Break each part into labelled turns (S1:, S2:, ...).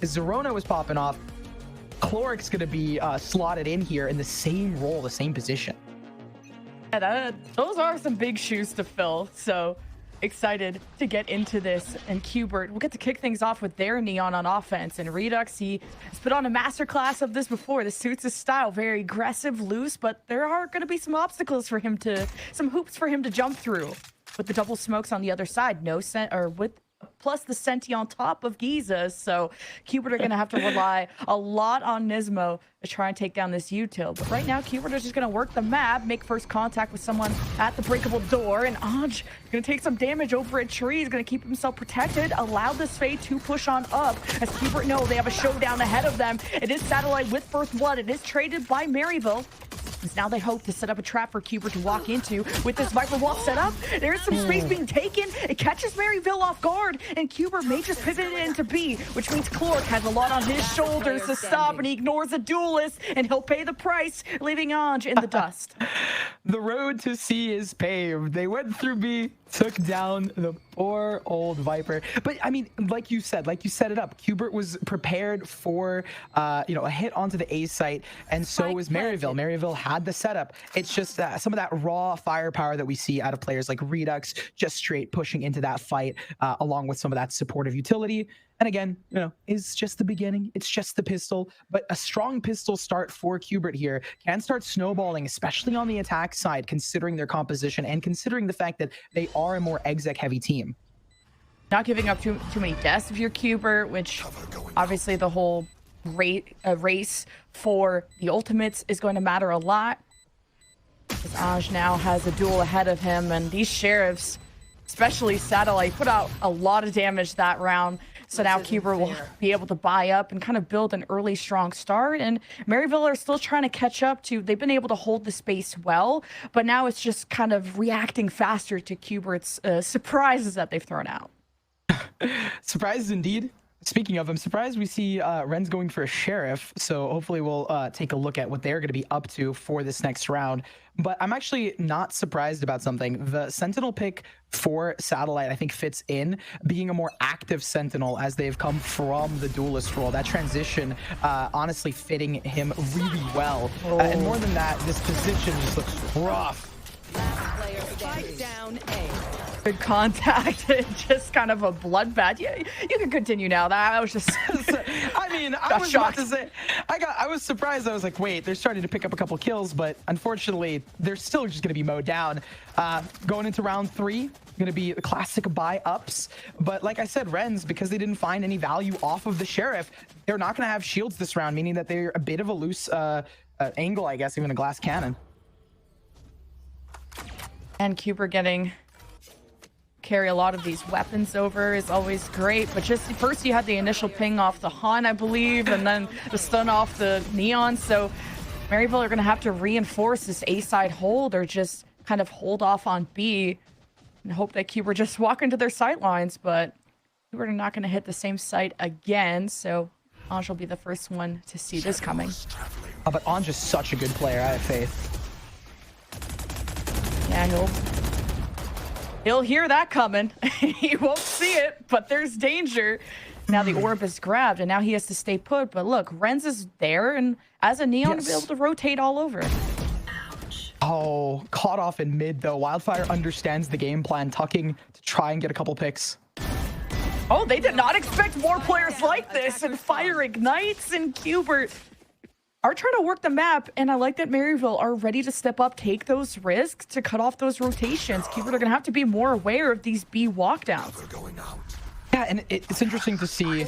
S1: His Zerona was popping off. Cloric's going to be slotted in here in the same role, the same position.
S2: Yeah, those are some big shoes to fill. So excited to get into this. And Qbert will get to kick things off with their Neon on offense. And Redux, he has put on a masterclass of this before. This suits his style. Very aggressive, loose, but there are going to be some obstacles for him to, some hoops for him to jump through. With the double smokes on the other side, no scent, or with plus the Senti on top of Giza. So Qbert are going to have to rely a lot on Nismo to try and take down this util. But right now, Qbert is just going to work the map, make first contact with someone at the breakable door. And Anj going to take some damage over a tree. He's going to keep himself protected, allow this Fade to push on up. As Qbert know, they have a showdown ahead of them. It is Satellite with First Blood. It is traded by Maryville. Now they hope to set up a trap for Qbert to walk into. With this Viper wall set up, there's some space being taken. It catches Maryville off guard, and Qbert may just pivot it into B, which means Cloric has a lot on his shoulders to stop, and he ignores a duelist, and he'll pay the price, leaving Anj in the dust.
S1: The road to C is paved. They went through B, took down the poor old Viper. But I mean, like you set it up. Qbert was prepared for a hit onto the A site, and so was Maryville. Maryville had the setup. It's just some of that raw firepower that we see out of players like Redux, just straight pushing into that fight, along with some of that supportive utility. And again, is just the beginning. It's just the pistol, but a strong pistol start for Qbert here can start snowballing, especially on the attack side, considering their composition and considering the fact that they are a more exec heavy team.
S2: Not giving up too many deaths if you're Qbert, which obviously the whole race for the ultimates is going to matter a lot. As Anj now has a duel ahead of him, and these sheriffs, especially Satellite, put out a lot of damage that round. So now Qbert will be able to buy up and kind of build an early strong start. And Maryville are still trying to catch up to, they've been able to hold the space well, but now it's just kind of reacting faster to Qbert's surprises that they've thrown out.
S1: Surprises indeed. Speaking of, I'm surprised we see Ren's going for a sheriff, so hopefully we'll take a look at what they're going to be up to for this next round. But I'm actually not surprised about something. The Sentinel pick for Satellite, I think, fits in being a more active Sentinel as they've come from the duelist role. That transition honestly fitting him really well. And more than that, this position just looks rough.
S3: Last player standing. Down A.
S2: Good contact. Just kind of a bloodbath. Yeah, you can continue now. That was just
S1: I mean, I was about to say, I was surprised. I was like, wait, they're starting to pick up a couple kills, but unfortunately they're still just going to be mowed down. Going into round 3, going to be the classic buy ups, but like I said, Rens, because they didn't find any value off of the sheriff, they're not going to have shields this round, meaning that they're a bit of a loose angle, I guess, even a glass cannon.
S2: And Qbert getting carry a lot of these weapons over is always great, but just first you had the initial ping off the Han, I believe, and then the stun off the Neon. So Maryville are going to have to reinforce this A side hold, or just kind of hold off on B and hope that Qbert just walk into their sight lines. But Qbert are not going to hit the same site again, so Anj will be the first one to see this coming.
S1: Oh, but Anj is such a good player. I have faith.
S2: Yeah, he'll hear that coming. He won't see it, but there's danger. Now the orb is grabbed, and now he has to stay put. But look, Renz is there, and as a Neon, yes, will be able to rotate all over.
S1: Oh, caught off in mid, though. Wildfire understands the game plan, tucking to try and get a couple picks.
S2: Oh, they did not expect more players like this, and fire ignites, and Qbert are trying to work the map, and I like that Maryville are ready to step up, take those risks to cut off those rotations. Qbert are going to have to be more aware of these B walkdowns.
S1: Yeah, and it's interesting to see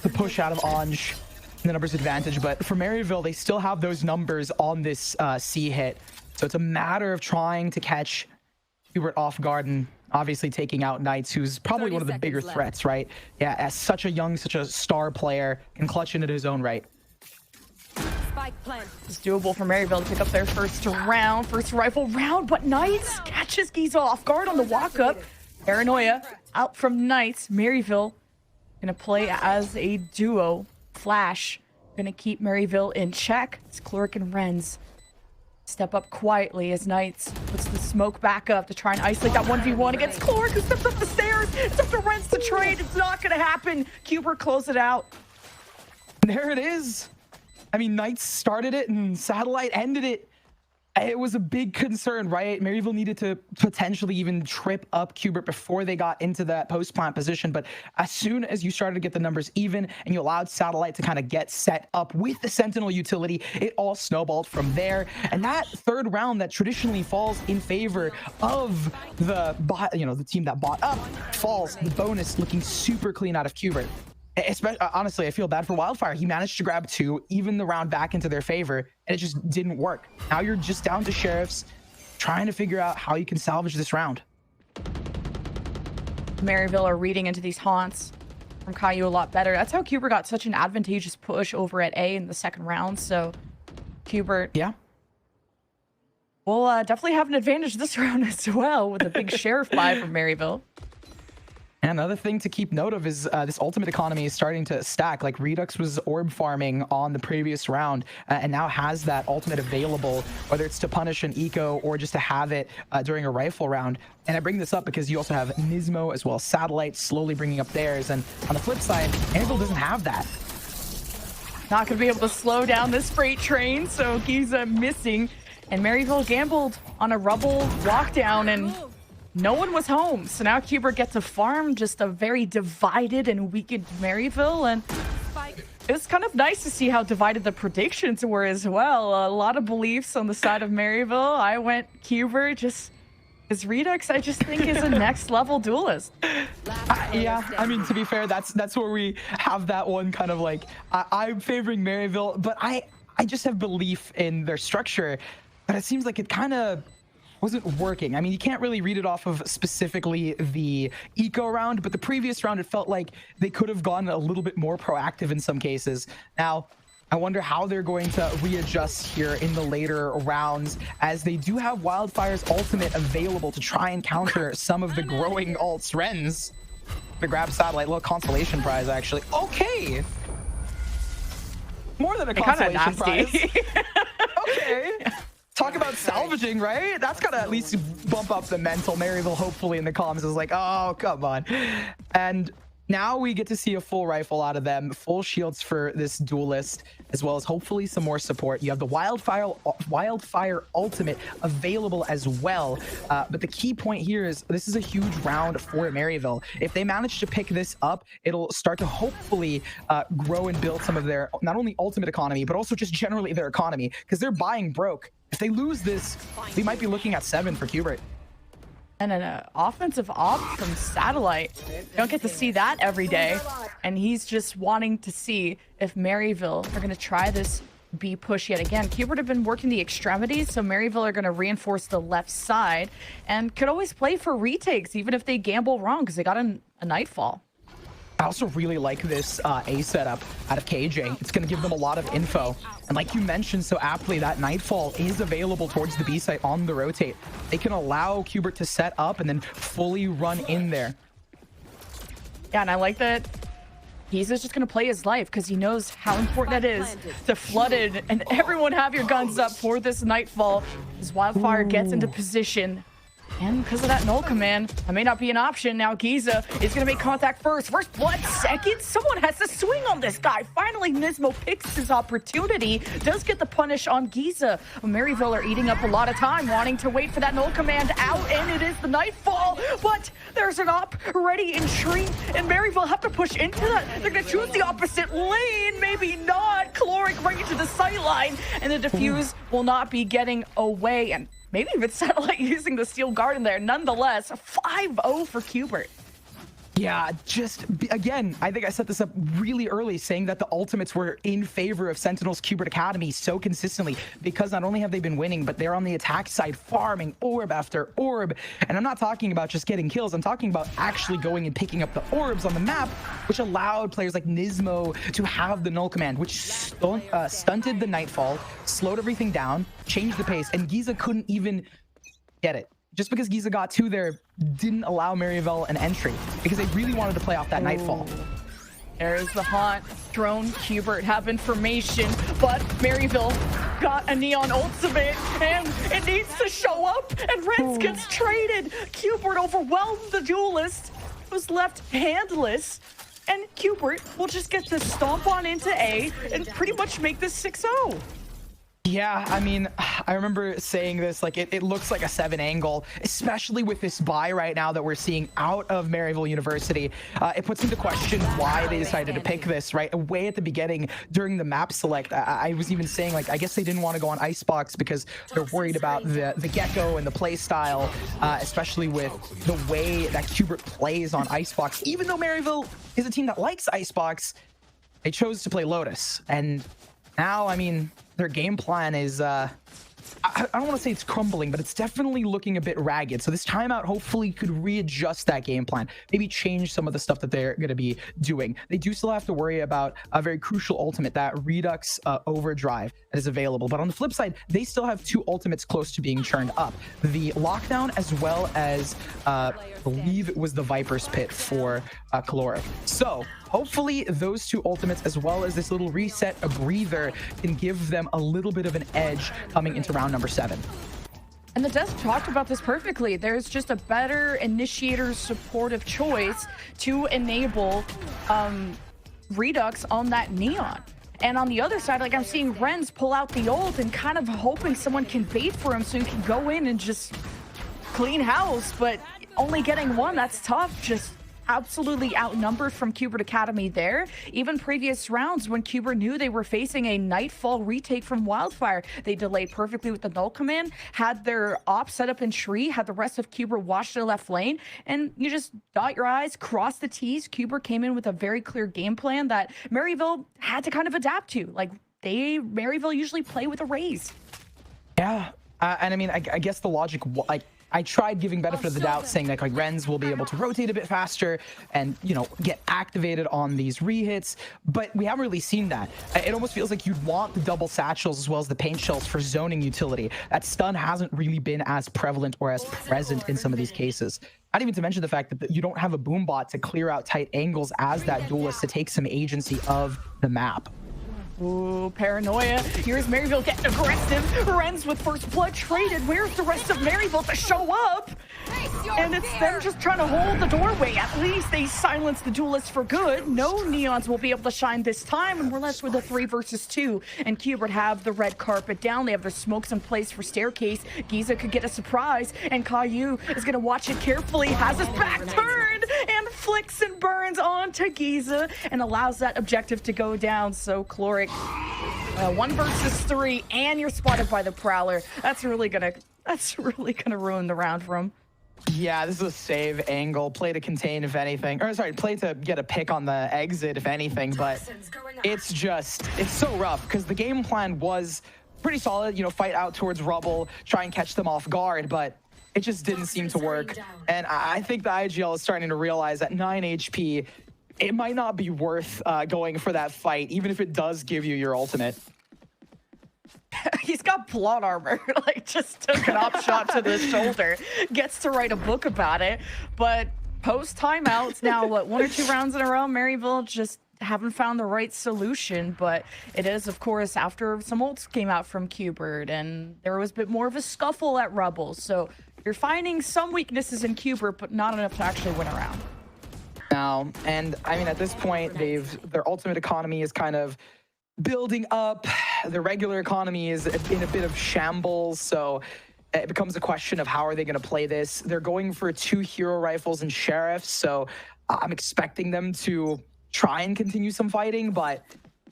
S1: the push out of Anj and the numbers advantage, but for Maryville, they still have those numbers on this C hit. So it's a matter of trying to catch Qbert off guard and obviously taking out Knights, who's probably one of the bigger threats, right? Yeah, as such a young, such a star player, can clutch into his own right.
S2: It's doable for Maryville to pick up their first rifle round, but Knights catches Giza off guard on the walk up. Paranoia out from Knights. Maryville gonna play as a duo. Flash gonna keep Maryville in check. It's Cloric and Renz step up quietly as Knights puts the smoke back up to try and isolate that 1v1 against Cloric, who steps up the stairs. It's up to Rents to trade. It's not going to happen. Cuber close it out.
S1: There it is. I mean, Knights started it and Satellite ended it. It was a big concern, right? Maryville needed to potentially even trip up Cubert before they got into that post-plant position. But as soon as you started to get the numbers even and you allowed Satellite to kind of get set up with the Sentinel utility, it all snowballed from there. And that third round that traditionally falls in favor of the bot, the team that bought up, falls. The bonus looking super clean out of Cubert. Especially, honestly, I feel bad for Wildfire. He managed to grab 2, even the round back into their favor, and it just didn't work. Now you're just down to Sheriffs, trying to figure out how you can salvage this round.
S2: Maryville are reading into these haunts from Caillou a lot better. That's how Cuber got such an advantageous push over at A in the second round. So Cubert,
S1: yeah,
S2: will definitely have an advantage this round as well with a big Sheriff buy from Maryville.
S1: And another thing to keep note of is this ultimate economy is starting to stack. Like Redux was orb farming on the previous round and now has that ultimate available, whether it's to punish an eco or just to have it during a rifle round. And I bring this up because you also have Nismo as well as Satellite slowly bringing up theirs. And on the flip side, Maryville doesn't have that.
S2: Not going to be able to slow down this freight train. So Giza missing. And Maryville gambled on a rubble walkdown and no one was home, so now Cuber gets to farm just a very divided and weakened Maryville, and it was kind of nice to see how divided the predictions were as well. A lot of beliefs on the side of Maryville. I went Cuber, just as Redux, I just think is a next level duelist.
S1: Yeah, I mean, to be fair, that's where we have that one kind of like, I'm favoring Maryville, but I just have belief in their structure, but it seems like it kind of wasn't working. I mean, you can't really read it off of specifically the eco round, but the previous round, it felt like they could have gone a little bit more proactive in some cases. Now, I wonder how they're going to readjust here in the later rounds, as they do have Wildfire's ultimate available to try and counter some of the growing ults. Rens to grab Satellite, little consolation prize, actually. Okay. More than a consolation prize. Okay. Talk about salvaging, right? That's gotta at least bump up the mental. Maryville hopefully in the comms is like, oh, come on. And now we get to see a full rifle out of them, full shields for this duelist, as well as hopefully some more support. You have the Wildfire ultimate available as well. But the key point here is this is a huge round for Maryville. If they manage to pick this up, it'll start to hopefully grow and build some of their, not only ultimate economy, but also just generally their economy, because they're buying broke. If they lose this, we might be looking at 7 for Cubert.
S2: And an offensive op from Satellite. You don't get to see that every day. And he's just wanting to see if Maryville are going to try this B push yet again. Cubert have been working the extremities, so Maryville are going to reinforce the left side and could always play for retakes, even if they gamble wrong, because they got a Nightfall.
S1: I also really like this A setup out of KJ. It's going to give them a lot of info. And like you mentioned so aptly, that Nightfall is available towards the B site on the rotate. They can allow Cubert to set up and then fully run in there.
S2: Yeah, and I like that he's just going to play his life because he knows how important that is to flood it and everyone have your guns up for this Nightfall. As Wildfire gets into position. And because of that null command, that may not be an option. Now Giza is going to make contact first. First blood second. Someone has to swing on this guy. Finally, Nismo picks his opportunity. Does get the punish on Giza. Maryville are eating up a lot of time, wanting to wait for that null command out. And it is the Nightfall. But there's an op ready in tree. And Maryville have to push into that. They're going to choose the opposite lane. Maybe not. Cloric right into the sight line. And the defuse will not be getting away. And maybe with Satellite using the Steel Garden there. Nonetheless, 5-0 for Cubert.
S1: Yeah, just again, I think I set this up really early, saying that the ultimates were in favor of Sentinel's Cubert Academy so consistently, because not only have they been winning, but they're on the attack side farming orb after orb. And I'm not talking about just getting kills. I'm talking about actually going and picking up the orbs on the map, which allowed players like Nismo to have the null command, which stunted the Nightfall, slowed everything down, changed the pace, and Giza couldn't even get it. Just because Giza got 2 there didn't allow Maryville an entry, because they really wanted to play off that Nightfall.
S2: There's the haunt. Drone, Hubert have information, but Maryville got a Neon ultimate, and it needs to show up, and Renz gets traded. Hubert overwhelmed the duelist, was left handless, and Hubert will just get to stomp on into A and pretty much make this 6-0.
S1: Yeah, I mean, I remember saying this, like, it looks like a 7 angle, especially with this buy right now that we're seeing out of Maryville University. It puts into question why they decided to pick this, right? Way at the beginning during the map select, I was even saying, like, I guess they didn't want to go on Icebox because they're worried about the gecko and the play style, especially with the way that Hubert plays on Icebox. Even though Maryville is a team that likes Icebox, they chose to play Lotus. And now, I mean, their game plan is, I don't want to say it's crumbling, but it's definitely looking a bit ragged. So this timeout hopefully could readjust that game plan, maybe change some of the stuff that they're going to be doing. They do still have to worry about a very crucial ultimate, that Redux Overdrive that is available. But on the flip side, they still have 2 ultimates close to being churned up. The Lockdown, as well as, I believe it was the Viper's Pit for Caloric. So hopefully those 2 ultimates, as well as this little reset, a breather, can give them a little bit of an edge coming into round number 7.
S2: And the desk talked about this perfectly. There's just a better initiator supportive choice to enable Redux on that Neon. And on the other side, like, I'm seeing Renz pull out the ult and kind of hoping someone can bait for him so he can go in and just clean house, but only getting 1, that's tough. Just absolutely outnumbered from Hubert Academy there. Even previous rounds when Hubert knew they were facing a Nightfall retake from Wildfire, they delayed perfectly with the null command, had their op set up in tree, had the rest of Hubert watch their left lane, and you just dot your I's, cross the T's. Hubert came in with a very clear game plan that Maryville had to kind of adapt to. Like, Maryville usually play with a raise.
S1: Yeah, and I mean, I guess the logic, like, I tried giving benefit of the doubt, saying like Renz will be able to rotate a bit faster and, you know, get activated on these rehits, but we haven't really seen that. It almost feels like you'd want the double satchels as well as the paint shells for zoning utility. That stun hasn't really been as prevalent or as present in some of these cases. Not even to mention the fact that you don't have a boom bot to clear out tight angles as that duelist to take some agency of the map.
S2: Ooh, paranoia. Here's Maryville getting aggressive. Renz with first blood traded. Where's the rest of Maryville to show up? And it's them just trying to hold the doorway. At least they silenced the duelists for good. No Neons will be able to shine this time, and we're left with a 3 versus 2. And Hubert have the red carpet down. They have their smokes in place for staircase. Giza could get a surprise, and Caillou is going to watch it carefully. Has his back turned and flicks and burns onto Giza and allows that objective to go down. So Caloric, 1 versus 3, and you're spotted by the Prowler. That's really gonna ruin the round for him.
S1: Yeah, this is a save angle. Play to contain, if anything. Or sorry, play to get a pick on the exit, if anything. But it's so rough because the game plan was pretty solid. You know, fight out towards rubble, try and catch them off guard, but it just didn't seem to work. And I think the IGL is starting to realize at 9 HP, it might not be worth going for that fight, even if it does give you your ultimate.
S2: He's got plot armor, like just took an op shot to the shoulder, gets to write a book about it. But post timeouts now, what, 1 or 2 rounds in a row, Maryville just haven't found the right solution. But it is, of course, after some ults came out from Hubert and there was a bit more of a scuffle at Rebels. So you're finding some weaknesses in Hubert, but not enough to actually win a round.
S1: Now, and I mean, at this point, their ultimate economy is kind of building up. The regular economy is in a bit of shambles, so it becomes a question of how are they going to play this. They're going for 2 hero rifles and sheriffs, so I'm expecting them to try and continue some fighting, but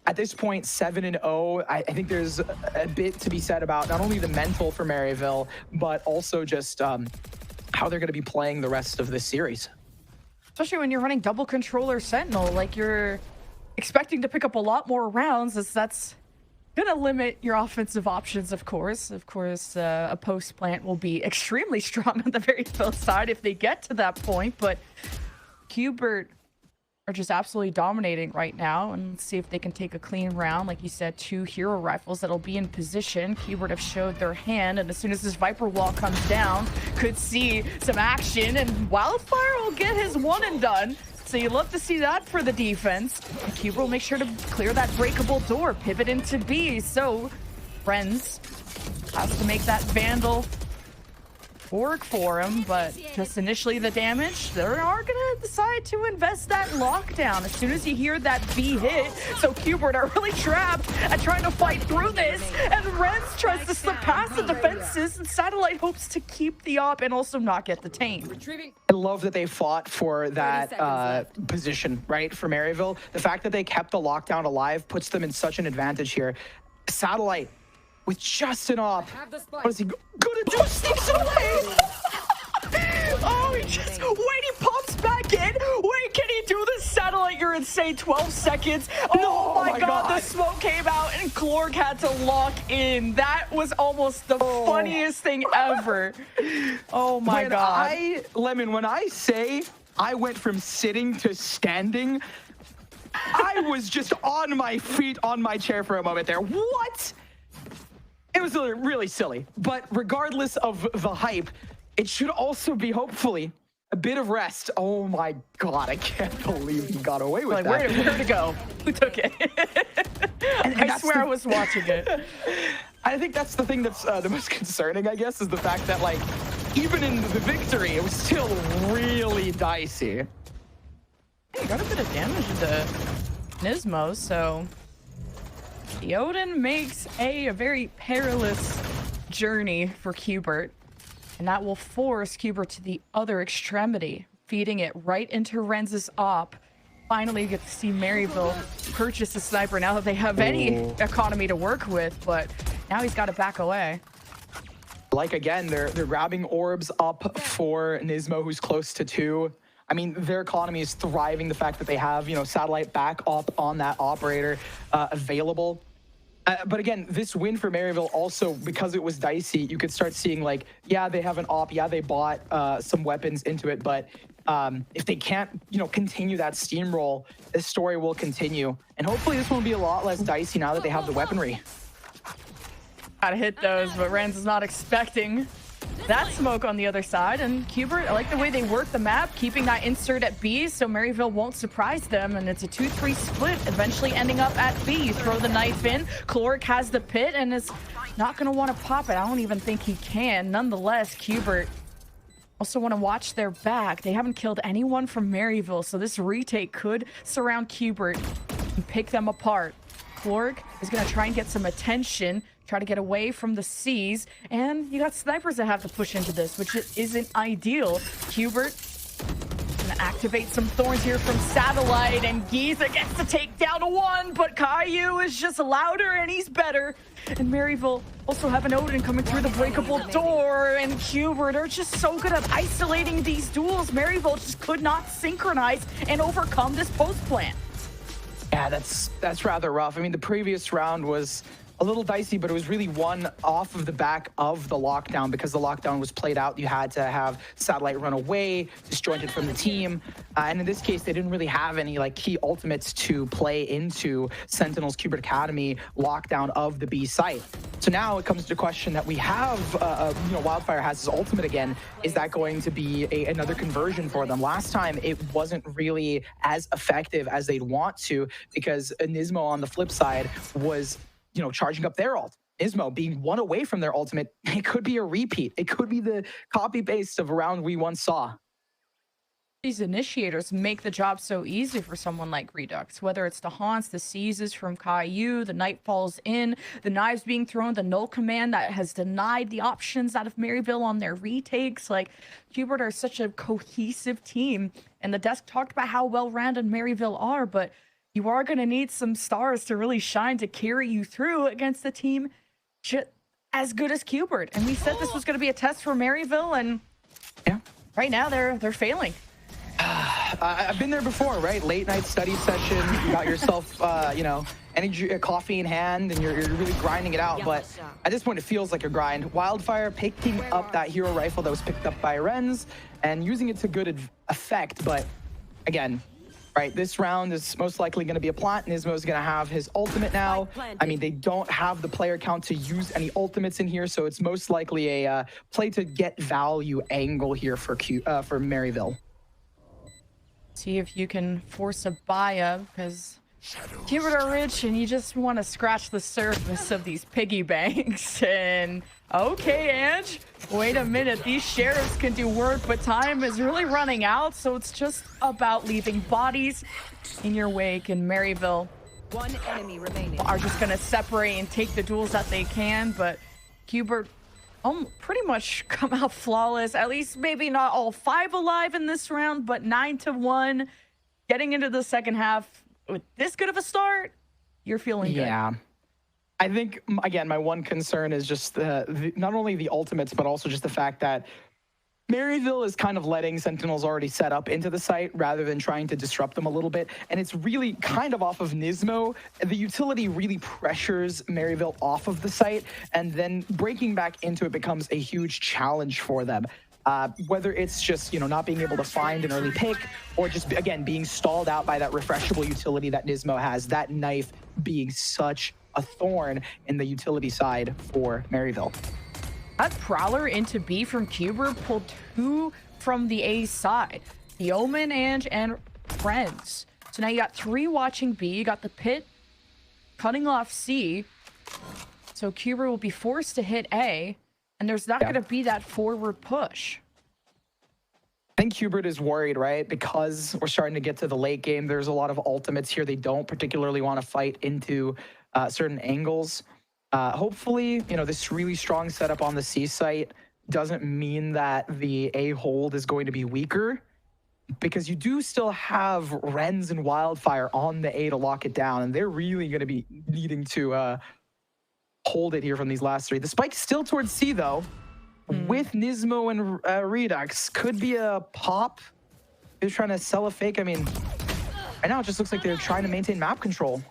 S1: at this point, 7-0, I think there's a bit to be said about not only the mental for Maryville, but also just how they're going to be playing the rest of this series.
S2: Especially when you're running double controller Sentinel, like you're expecting to pick up a lot more rounds, as that's gonna limit your offensive options, of course. A post plant will be extremely strong on the very both side if they get to that point, but Hubert are just absolutely dominating right now, and let's see if they can take a clean round. Like you said, 2 hero rifles that'll be in position. Hubert have showed their hand, and as soon as this Viper wall comes down, could see some action, and Wildfire will get his 1 and done. So you love to see that for the defense. And Cubert will make sure to clear that breakable door, pivot into B. So Renz has to make that Vandal work for him, but just initially the damage, they are gonna decide to invest that lockdown as soon as you hear that B hit. So Cubert are really trapped and trying to fight through this, and Renz tries to slip past the defenses, and Satellite hopes to keep the op and also not get detained.
S1: I love that they fought for that position, right, for Maryville. The fact that they kept the lockdown alive puts them in such an advantage here. Satellite with just an op. What is he gonna do? Sneaks it away! Oh, he just... Wait, he pops back in? Wait, can he do this? Satellite, you're insane. 12 seconds. Oh, my God, the smoke came out and Klorg had to lock in. That was almost the funniest thing ever. Oh, my God. Lemon, when I say I went from sitting to standing, I was just on my feet, on my chair for a moment there. What? It was really silly, but regardless of the hype, it should also be, hopefully, a bit of rest. Oh my God, I can't believe he got away with that.
S2: Where'd it go? Who took it? and I swear I was watching it.
S1: I think that's the thing that's the most concerning, I guess, is the fact that, like, even in the victory, it was still really dicey.
S2: He got a bit of damage to Nismo, so... The Odin makes a very perilous journey for Cubert, and that will force Cubert to the other extremity, feeding it right into Renz's op. Finally, you get to see Maryville purchase a sniper now that they have any economy to work with, but now he's got to back away.
S1: Like, again, they're grabbing orbs up for Nismo, who's close to 2. I mean, their economy is thriving. The fact that they have, you know, Satellite back up on that operator available. But again, this win for Maryville also, because it was dicey, you could start seeing, like, yeah, they have an op. Yeah, they bought some weapons into it. But if they can't, you know, continue that steamroll, this story will continue. And hopefully this one will be a lot less dicey now that they have the weaponry.
S2: Gotta hit those, but Renz is not expecting that smoke on the other side. And Cubert, I like the way they work the map, keeping that insert at B so Maryville won't surprise them, and it's a 2-3 split, eventually ending up at B. You throw the knife in, Klorg has the pit and is not going to want to pop it. I don't even think he can. Nonetheless, Cubert also want to watch their back. They haven't killed anyone from Maryville, so this retake could surround Cubert and pick them apart. Klorg is going to try and get some attention, try to get away from the C's, and you got snipers that have to push into this, which isn't ideal. Cubert gonna activate some thorns here from Satellite, and Giza gets to take down one, but Caillou is just louder and he's better. And Maryville also have an Odin coming through the breakable door, and Cubert are just so good at isolating these duels. Maryville just could not synchronize and overcome this post plant.
S1: Yeah, that's rather rough. I mean, the previous round was a little dicey, but it was really won off of the back of the lockdown. Because the lockdown was played out, you had to have Satellite run away, disjointed from the team. And in this case, they didn't really have any, like, key ultimates to play into Sentinel's Cubert Academy lockdown of the B site. So now it comes to the question that we have, you know, Wildfire has his ultimate again. Is that going to be another conversion for them? Last time, it wasn't really as effective as they'd want to, because Nismo on the flip side was, you know, charging up their ult. Nismo being one away from their ultimate, it could be a repeat. It could be the copy-paste of a round we once saw.
S2: These initiators make the job so easy for someone like Redux, whether it's the haunts, the seizes from Caillou, the night falls in, the knives being thrown, the null command that has denied the options out of Maryville on their retakes. Like, Cubert are such a cohesive team, and the desk talked about how well rounded Maryville are, but you are going to need some stars to really shine to carry you through against a team as good as Cubert. And we said this was going to be a test for Maryville, and yeah, right now they're failing.
S1: I've been there before, right? Late night study session. You got yourself, you know, coffee in hand, and you're really grinding it out. But at this point, it feels like a grind. Wildfire picking up that hero rifle that was picked up by Renz and using it to good effect. But again, right, this round is most likely going to be a plant. Nismo's going to have his ultimate now. I mean, they don't have the player count to use any ultimates in here, so it's most likely a play to get value angle here for Maryville.
S2: See if you can force a buy-up, because Cubert are rich and you just want to scratch the surface of these piggy banks. And okay, Ange, wait a minute. These sheriffs can do work, but time is really running out. So it's just about leaving bodies in your wake. And Maryville
S3: One enemy remaining.
S2: are just going to separate and take the duels that they can. But Cubert pretty much come out flawless. At least maybe not all 5 alive in this round, but 9-1. Getting into the second half with this good of a start, you're feeling good.
S1: Yeah. I think, again, my one concern is just not only the ultimates, but also just the fact that Maryville is kind of letting Sentinels already set up into the site rather than trying to disrupt them a little bit. And it's really kind of off of Nismo. The utility really pressures Maryville off of the site, and then breaking back into it becomes a huge challenge for them. Whether it's just, not being able to find an early pick, or just, again, being stalled out by that refreshable utility that Nismo has, that knife being such a thorn in the utility side for Maryville.
S2: That Prowler into B from Cubert pulled 2 from the A side. The Omen, Ange, and Friends. So now you got 3 watching B. You got the Pit cutting off C. So Cubert will be forced to hit A. And there's not going to be that forward push.
S1: I think Cubert is worried, right? Because we're starting to get to the late game. There's a lot of ultimates here. They don't particularly want to fight into certain angles. Hopefully, this really strong setup on the C site doesn't mean that the A hold is going to be weaker, because you do still have Rens and Wildfire on the A to lock it down, and they're really going to be needing to hold it here from these last 3. The spike's still towards C, though. With Nismo and Redux, could be a pop. They're trying to sell a fake. I mean, right now it just looks like they're trying to maintain map control.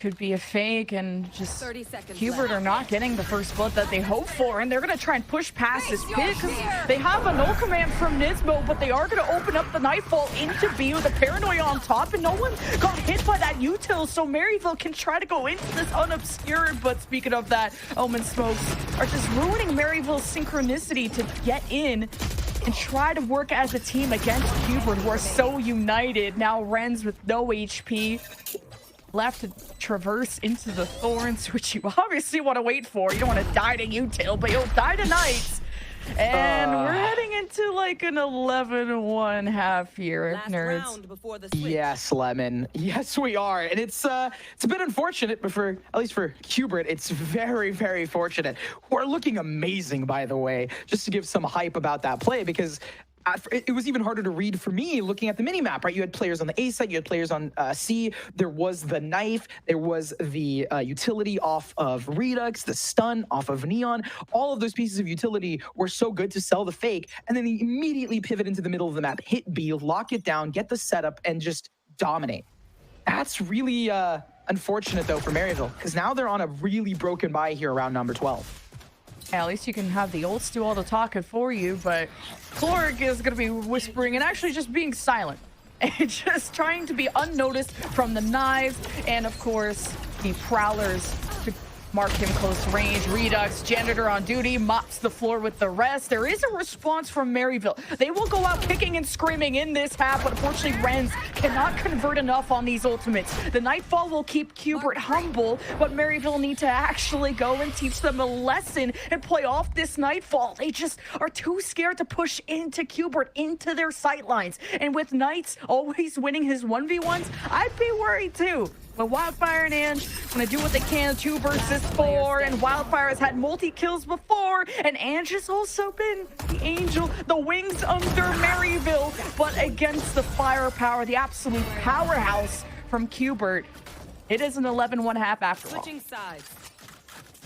S2: Could be a fake, and just
S3: 30 seconds
S2: Cubert
S3: left.
S2: are not getting the first blood that they hope for, and they're going to try and push past this pit because they have a no command from Nismo, but they are going to open up the Nightfall into B with a Paranoia on top, and no one got hit by that util, so Maryville can try to go into this unobscured. But speaking of that, Omen smokes are just ruining Maryville's synchronicity to get in and try to work as a team against Cubert, who are so united. Now Rens with no HP. Left to traverse into the thorns, which you obviously want to wait for. You don't want to die to util, but you'll die tonight. And we're heading into like an 11-1 half here,
S3: Last
S2: nerds.
S3: round before the switch.
S1: Yes, Lemon. Yes, we are. And it's a bit unfortunate, but at least for Cubert, it's very, very fortunate. Who are looking amazing, by the way, just to give some hype about that play, because it was even harder to read for me looking at the mini-map, right? You had players on the A side, you had players on C, there was the knife, there was the utility off of Redux, the stun off of Neon. All of those pieces of utility were so good to sell the fake, and then they immediately pivot into the middle of the map, hit B, lock it down, get the setup, and just dominate. That's really unfortunate, though, for Maryville, because now they're on a really broken bye here around number 12.
S2: Yeah, at least you can have the ults do all the talking for you, but Cloric is going to be whispering and actually just being silent. And just trying to be unnoticed from the knives, and of course, the Prowlers to mark him close range. Redux, Janitor on duty, mops the floor with the rest. There is a response from Maryville. They will go out kicking and screaming in this half, but unfortunately, Rens cannot convert enough on these ultimates. The Nightfall will keep Cubert humble, but Maryville need to actually go and teach them a lesson and play off this Nightfall. They just are too scared to push into Cubert, into their sightlines. And with Knights always winning his 1v1s, I'd be worried too. But Wildfire and Ange gonna do what they can, 2 versus 4, and Wildfire has had multi-kills before, and Ange has also been the angel, the wings under Maryville, but against the firepower, the absolute powerhouse from Cubert, it is an 11-1 half after all.
S3: Switching sides.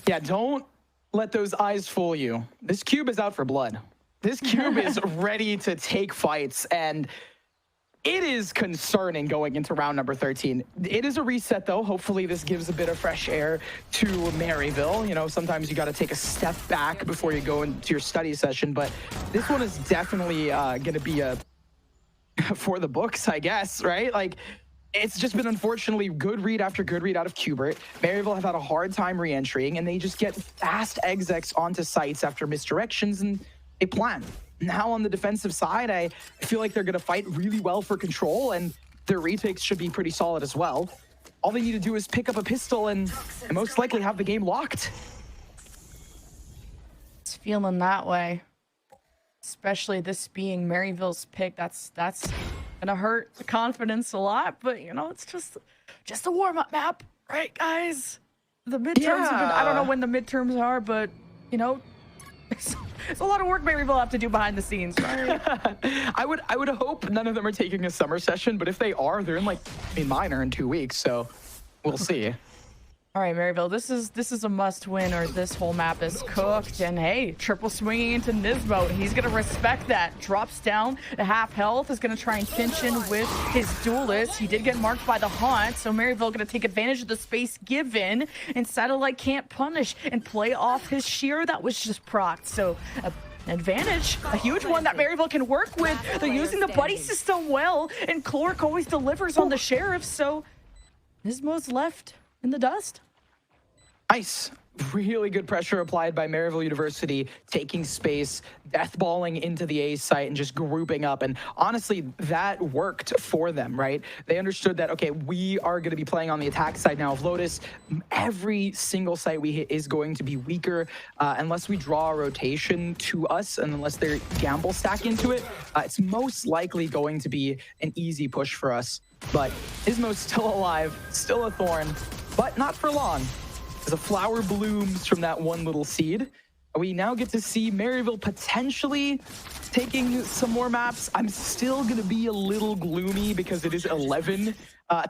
S1: Yeah, don't let those eyes fool you. This cube is out for blood. This cube is ready to take fights, and it is concerning going into round number 13. It is a reset, though. Hopefully this gives a bit of fresh air to Maryville. Sometimes you got to take a step back before you go into your study session, but this one is definitely going to be a for the books, I guess, right? Like, it's just been unfortunately good read after good read out of Cubert. Maryville have had a hard time re-entering, and they just get fast execs onto sites after misdirections, and they plan. now on the defensive side, I feel like they're going to fight really well for control, and their retakes should be pretty solid as well. All they need to do is pick up a pistol and most likely have the game locked.
S2: It's feeling that way. Especially this being Maryville's pick. That's gonna hurt the confidence a lot, but you know, it's just a warm-up map, right, guys? The midterms have been, I don't know when the midterms are, but you know, it's a lot of work Maryville have to do behind the scenes, right?
S1: I would hope none of them are taking a summer session, but if they are, they're in like, I mean, mine are in 2 weeks, so we'll see.
S2: All right, Maryville, this is a must-win, or this whole map is cooked. And hey, triple swinging into Nismo. He's gonna respect that. Drops down to half health. Is gonna try and pinch in with his duelist. He did get marked by the haunt, so Maryville gonna take advantage of the space given. And Satellite can't punish and play off his shear that was just procced. So an advantage, a huge one that Maryville can work with. They're using the buddy system well, and Clork always delivers on the sheriff. So Nismo's left in the dust.
S1: Nice. Really good pressure applied by Maryville University, taking space, deathballing into the A site and just grouping up. And honestly, that worked for them, right? They understood that, okay, we are going to be playing on the attack side now of Lotus. Every single site we hit is going to be weaker unless we draw a rotation to us, and unless they gamble stack into it. It's most likely going to be an easy push for us. But Ismo's still alive, still a thorn, but not for long. As a flower blooms from that one little seed, we now get to see Maryville potentially taking some more maps. I'm still going to be a little gloomy because it is 11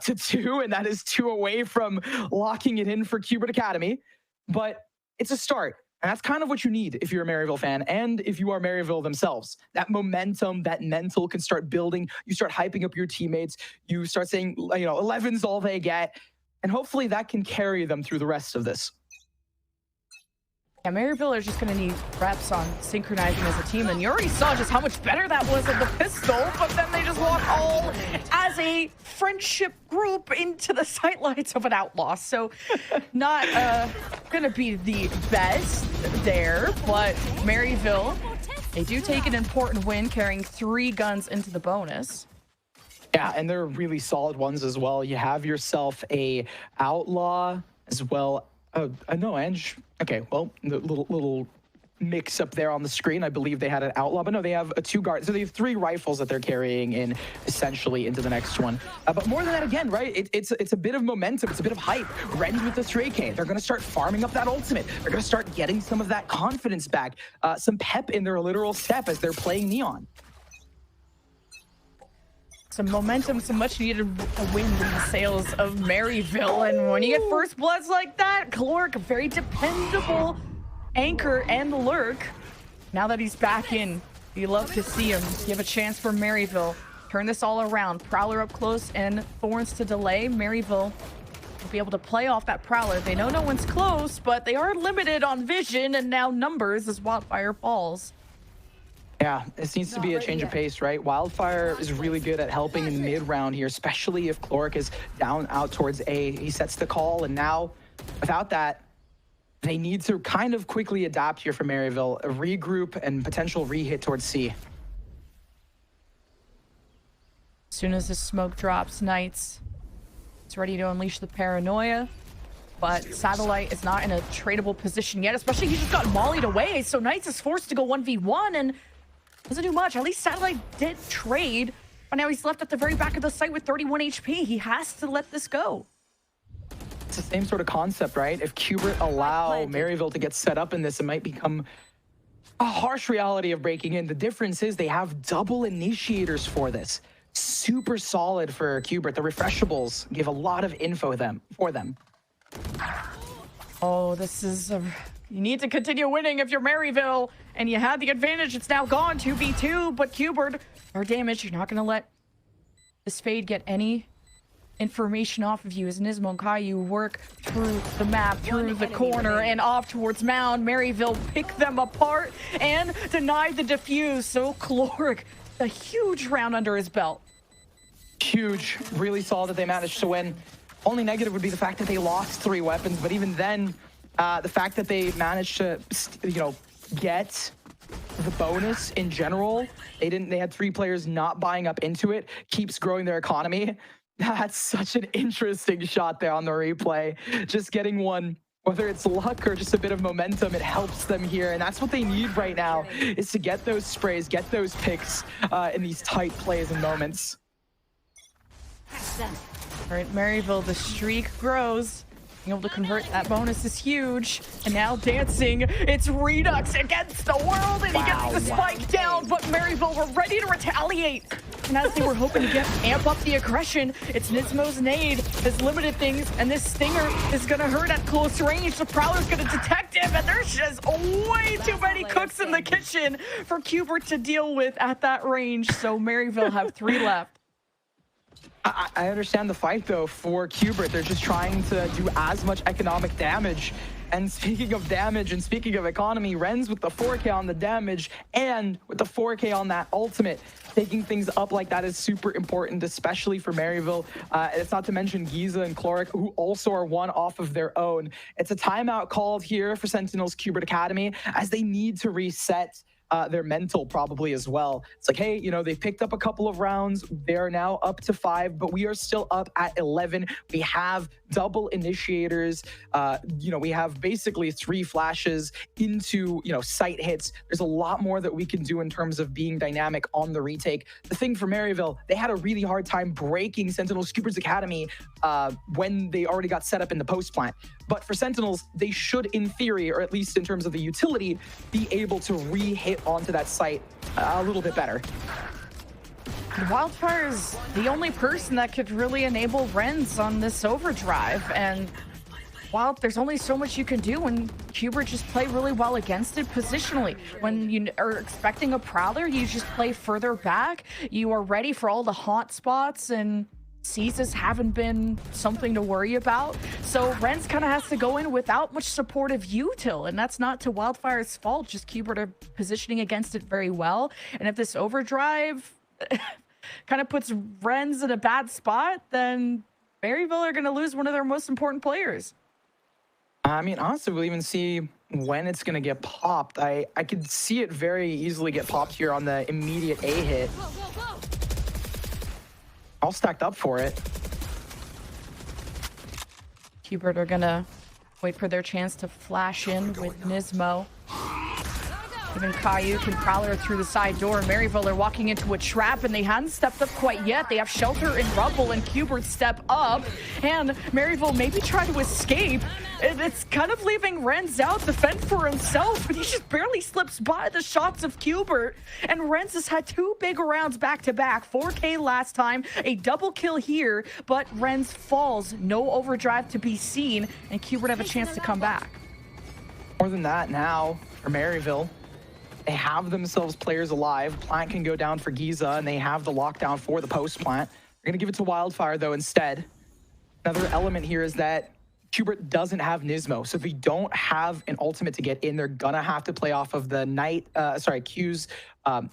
S1: to 2, and that is 2 away from locking it in for Qbert Academy. But it's a start, and that's kind of what you need if you're a Maryville fan, and if you are Maryville themselves. That momentum, that mental can start building. You start hyping up your teammates. You start saying, you know, 11's all they get. And hopefully that can carry them through the rest of this.
S2: Yeah, Maryville are just going to need reps on synchronizing as a team. And you already saw just how much better that was at the pistol. But then they just walk all as a friendship group into the sightlines of an outlaw. So not going to be the best there. But Maryville, they do take an important win, carrying 3 guns into the bonus.
S1: Yeah, and they're really solid ones as well. You have yourself a outlaw as well. No, Ange. Okay, well, the little mix up there on the screen. I believe they had an outlaw, but no, they have a 2 guard. So they have 3 rifles that they're carrying in essentially into the next one. But more than that, again, right? It's a bit of momentum. It's a bit of hype. Rend with the 3K. They're going to start farming up that ultimate. They're going to start getting some of that confidence back, some pep in their literal step as they're playing Neon.
S2: Some momentum, some much needed wind in the sails of Maryville. And when you get first bloods like that, Clork, a very dependable anchor and lurk. Now that he's back in, you love to see him give a chance for Maryville. Turn this all around. Prowler up close and Thorns to delay. Maryville will be able to play off that Prowler. They know no one's close, but they are limited on vision and now numbers as Wildfire falls.
S1: Yeah, this needs to be a change of pace, right? Wildfire is really good at helping in mid-round here, especially if Clork is down out towards A. He sets the call, and now, without that, they need to kind of quickly adapt here for Maryville, a regroup and potential re-hit towards C.
S2: As soon as the smoke drops, Knights is ready to unleash the paranoia. But Satellite is not in a tradable position yet, especially he just got mollied away, so Knights is forced to go 1v1, and doesn't do much. At least Satellite did trade, but now he's left at the very back of the site with 31 HP. He has to let this go.
S1: It's the same sort of concept, right? If Qbert allow Maryville to get set up in this, it might become a harsh reality of breaking in. The difference is they have double initiators for this. Super solid for Qbert. The refreshables give a lot of info for them.
S2: Oh, this is you need to continue winning if you're Maryville, and you had the advantage. It's now gone 2v2, but Qbert, our damage, you're not going to let this Fade get any information off of you as Nismo and Caillou work through the map, through the corner, and off towards Mound. Maryville pick them apart and deny the defuse. So Clork, a huge round under his belt.
S1: Huge. Really solid that they managed to win. Only negative would be the fact that they lost 3 weapons, but even then, the fact that they managed to, you know, get the bonus in general, they had 3 players not buying up into it, keeps growing their economy. That's such an interesting shot there on the replay. Just getting one, whether it's luck or just a bit of momentum, it helps them here. And that's what they need right now, is to get those sprays, get those picks in these tight plays and moments.
S2: All right, Maryville, the streak grows. Being able to convert that bonus is huge. And now dancing, it's Redux against the world, and he gets the spike down, but Maryville were ready to retaliate. And as they were hoping to amp up the aggression, it's Nismo's nade has limited things, and this stinger is gonna hurt at close range. The Prowler's gonna detect him, and there's just way too many cooks in the kitchen for Qbert to deal with at that range. So Maryville have 3 left.
S1: I understand the fight, though, for Qbert. They're just trying to do as much economic damage. And speaking of damage and speaking of economy, Ren's with the 4K on the damage and with the 4K on that ultimate. Taking things up like that is super important, especially for Maryville. It's not to mention Giza and Chloric, who also are one off of their own. It's a timeout called here for Sentinel's Qbert Academy, as they need to reset their mental probably as well. It's like, hey, you know, they picked up a couple of rounds. They're now up to 5, but we are still up at 11. We have double initiators. You know, we have basically 3 flashes into, you know, sight hits. There's a lot more that we can do in terms of being dynamic on the retake. The thing for Maryville, they had a really hard time breaking Sentinel's Qbert's Academy when they already got set up in the post plant. But for Sentinels, they should, in theory, or at least in terms of the utility, be able to re-hit onto that site a little bit better.
S2: Wildfire's the only person that could really enable Renz on this overdrive, and while there's only so much you can do when Qbert just play really well against it positionally. When you are expecting a Prowler, you just play further back. You are ready for all the haunt spots, and Seizes haven't been something to worry about. So Renz kind of has to go in without much supportive util, and that's not to Wildfire's fault, just Qbert are positioning against it very well. And if this overdrive kind of puts Renz in a bad spot, then Maryville are going to lose one of their most important players.
S1: I mean, honestly, we'll even see when it's going to get popped. I could see it very easily get popped here on the immediate A hit. All stacked up for it.
S2: Qbert are gonna wait for their chance to flash in with Nismo. Even Caillou can Prowler through the side door. Maryville are walking into a trap, and they hadn't stepped up quite yet. They have Shelter and Rubble, and Qbert step up, and Maryville maybe try to escape. It's kind of leaving Renz out to fend for himself, but he just barely slips by the shots of Qbert. And Renz has had 2 big rounds back-to-back. 4K last time, a double kill here, but Renz falls. No overdrive to be seen, and Qbert have a chance to come back.
S1: More than that now for Maryville. They have themselves players alive. Plant can go down for Giza, and they have the lockdown for the post plant. They're going to give it to Wildfire, though, instead. Another element here is that Qbert doesn't have Nismo, so if they don't have an ultimate to get in, they're going to have to play off of the Q's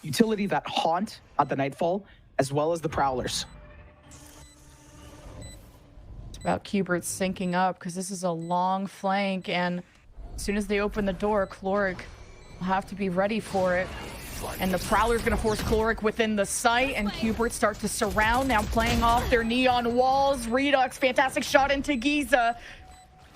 S1: utility, that Haunt at the Nightfall, as well as the Prowlers.
S2: It's about Qbert syncing up, because this is a long flank, and as soon as they open the door, Chloric will have to be ready for it. And the Prowler's gonna force Chloric within the site, and Qbert start to surround, now playing off their neon walls. Redux, fantastic shot into Giza.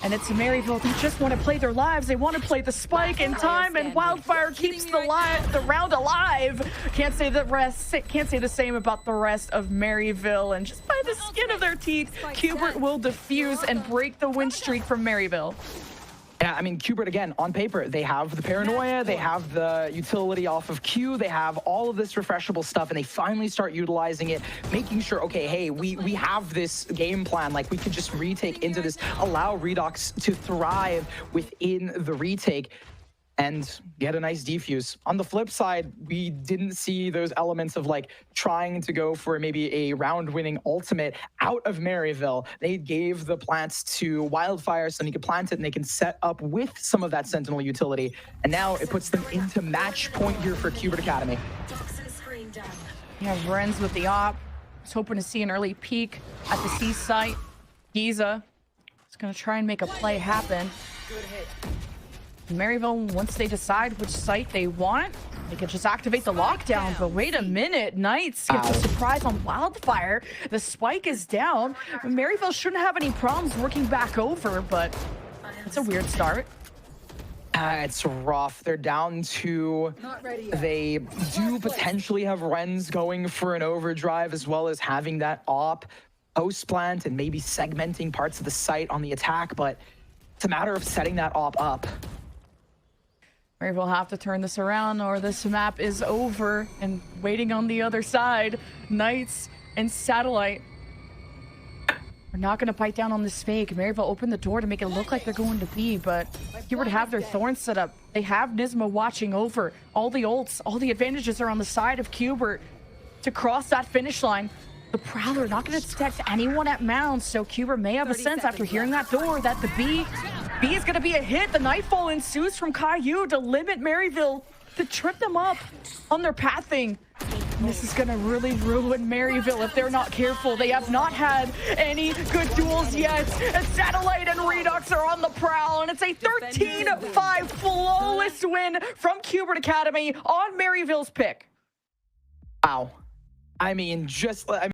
S2: And it's Maryville. They just want to play their lives. They want to play the spike in time, and Wildfire keeps the round alive. Can't say the same about the rest of Maryville, and just by the skin of their teeth, Qbert will defuse and break the win streak from Maryville.
S1: Yeah, I mean, Qbert, again, on paper, they have the paranoia, they have the utility off of Q, they have all of this refreshable stuff, and they finally start utilizing it, making sure, okay, hey, we have this game plan, like we could just retake into this, allow Redux to thrive within the retake, and get a nice defuse. On the flip side, we didn't see those elements of like trying to go for maybe a round-winning ultimate out of Maryville. They gave the plants to Wildfire so they can plant it and they can set up with some of that Sentinel utility. And now it puts them into match point here for Qbert Academy.
S2: Yeah, Renz with the op. Was hoping to see an early peek at the C site. Giza is going to try and make a play happen. Good hit. Maryville, once they decide which site they want, They could just activate the lockdown, but wait a minute. Knights get the surprise on Wildfire. The spike is down. Maryville shouldn't have any problems working back over, but it's a weird start.
S1: It's rough. They're down to... They do potentially have Rens going for an overdrive, as well as having that op post plant and maybe segmenting parts of the site on the attack, but it's a matter of setting that op up.
S2: Maryville have to turn this around or this map is over, and waiting on the other side, Knights and Satellite are not going to bite down on this fake. Maryville opened the door to make it look like they're going to B, but you would have their thorns set up. They have Nisma watching over. All the ults, all the advantages are on the side of Qbert to cross that finish line. The Prowler not going to detect anyone at Mound, so Qbert may have a sense after hearing that door that the B is going to be a hit. The Nightfall ensues from Caillou to limit Maryville, to trip them up on their pathing. And this is going to really ruin Maryville if they're not careful. They have not had any good duels yet. And Satellite and Redux are on the prowl, and it's a 13-5 flawless win from Qbert Academy on Maryville's pick.
S1: Wow. I mean,